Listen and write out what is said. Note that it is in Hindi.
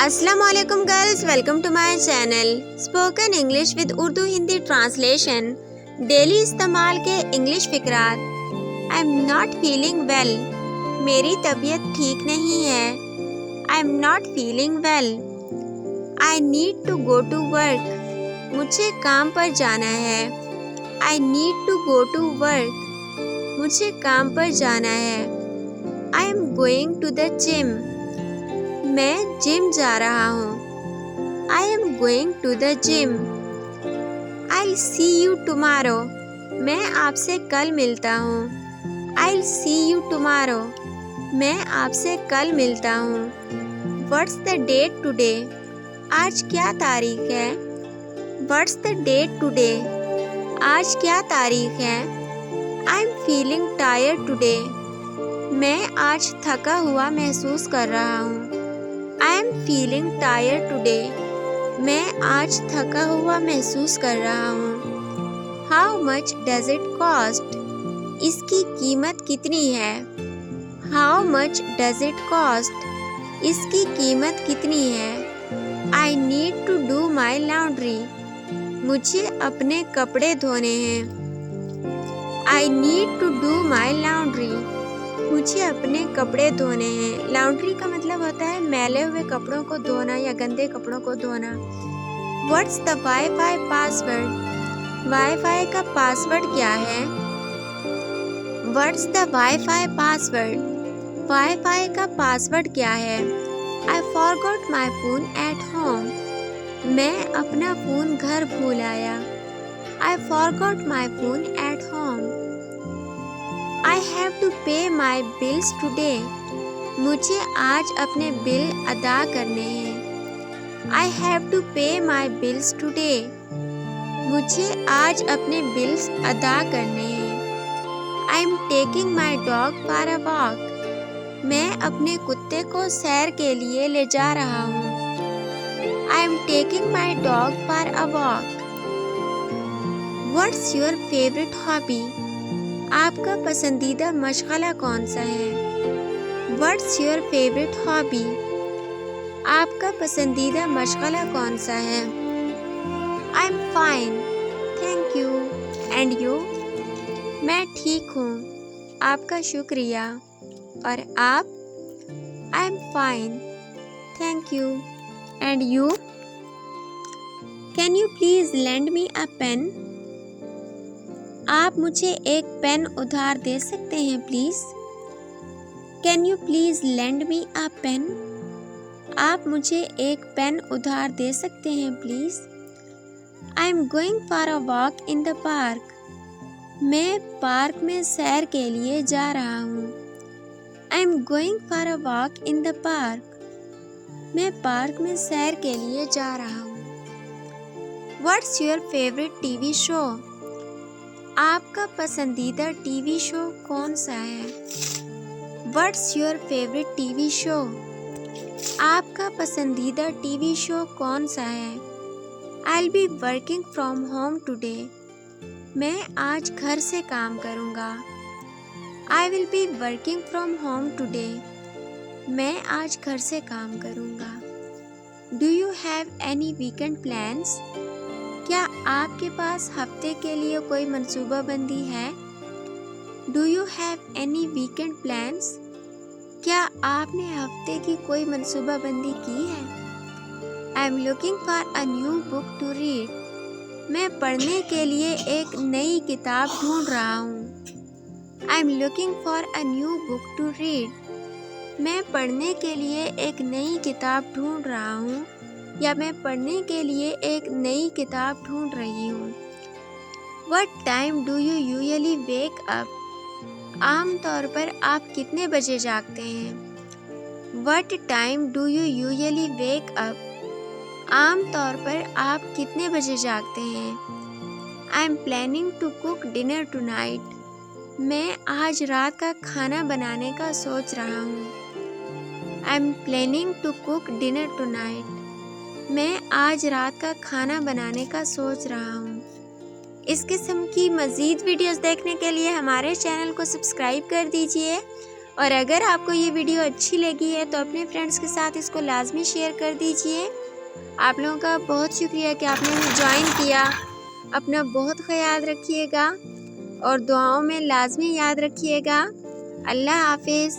अस्सलामुअलैकुम girls, welcome to my channel spoken English with Urdu Hindi translation. Daily इस्तेमाल के इंग्लिश फिकरात। I am not feeling well, मेरी तबीयत ठीक नहीं है। I am not feeling well. I need to go to work, मुझे काम पर जाना है। I need to go to work, मुझे काम पर जाना है। I am going to the gym, मैं जिम जा रहा हूँ। I am going to the gym. I see you tomorrow, मैं आपसे कल मिलता हूँ। आई सी यू टुमारो, मैं आपसे कल मिलता हूँ। व्हाट्स द डेट टुडे, आज क्या तारीख है। व्हाट्स द डेट टुडे, आज क्या तारीख है। I am feeling tired today, मैं आज थका हुआ महसूस कर रहा हूँ। I am feeling tired today, मैं आज थका हुआ महसूस कर रहा हूँ। How much does it cost, इसकी कीमत कितनी है। How much does it cost, इसकी कीमत कितनी है। I need to do my laundry, मुझे अपने कपड़े धोने हैं। I need to do my laundry, मुझे अपने कपड़े धोने हैं। लॉन्ड्री का मतलब होता है मैले हुए कपड़ों को धोना या गंदे कपड़ों को धोना। What's the wifi password, wifi का पासवर्ड क्या है। What's the wifi password, wifi का पासवर्ड क्या है। I forgot my phone at home, मैं अपना फ़ोन घर भूल आया। I forgot my phone at home. I have to pay my bills today, मुझे आज अपने बिल अदा करने हैं। I have to pay my bills today, मुझे आज अपने बिल्स अदा करने हैं। I am taking my dog for a walk, मैं अपने कुत्ते को सैर के लिए ले जा रहा हूँ। I am taking my dog for a walk. What's your favorite hobby, आपका पसंदीदा मशगला कौन सा है। What's your favorite hobby, आपका पसंदीदा मशगला कौन सा है। I'm fine, thank you, and you, मैं ठीक हूँ, आपका शुक्रिया, और आप। I'm fine, thank you, and you, can you please lend me a pen, आप मुझे एक पेन उधार दे सकते हैं please. Can you please lend me a pen, आप मुझे एक पेन उधार दे सकते हैं please. I am going for a walk in the park, मैं पार्क में सैर के लिए जा रहा हूँ। I am going for a walk in the park, मैं पार्क में सैर के लिए जा रहा हूँ। What's your favourite TV show, आपका पसंदीदा टीवी शो कौन सा है। What's your favourite TV show, आपका पसंदीदा टीवी शो कौन सा है। I will be working from home today, मैं आज घर से काम करूँगा। I will be working from home today, मैं आज घर से काम करूँगा। Do you have any weekend plans, क्या आपके पास हफ्ते के लिए कोई मंसूबाबंदी है। Do you have any weekend plans, क्या आपने हफ्ते की कोई मंसूबाबंदी की है। I am looking for a new book to read, मैं पढ़ने के लिए एक नई किताब ढूंढ रहा हूँ। I am looking for a new book to read, मैं पढ़ने के लिए एक नई किताब ढूंढ रहा हूँ, या मैं पढ़ने के लिए एक नई किताब ढूंढ रही हूँ। What time do you usually wake up, आम तौर पर आप कितने बजे जागते हैं। What time do you usually wake up, आम तौर पर आप कितने बजे जागते हैं। I am planning to cook dinner tonight, मैं आज रात का खाना बनाने का सोच रहा हूँ। I am planning to cook dinner tonight, मैं आज रात का खाना बनाने का सोच रहा हूँ। इस किस्म की मज़ीद वीडियोस देखने के लिए हमारे चैनल को सब्सक्राइब कर दीजिए और अगर आपको ये वीडियो अच्छी लगी है तो अपने फ्रेंड्स के साथ इसको लाजमी शेयर कर दीजिए। आप लोगों का बहुत शुक्रिया कि आपने हमें ज्वाइन किया। अपना बहुत ख्याल रखिएगा और दुआओं में लाजमी याद रखिएगा। अल्लाह हाफिज़।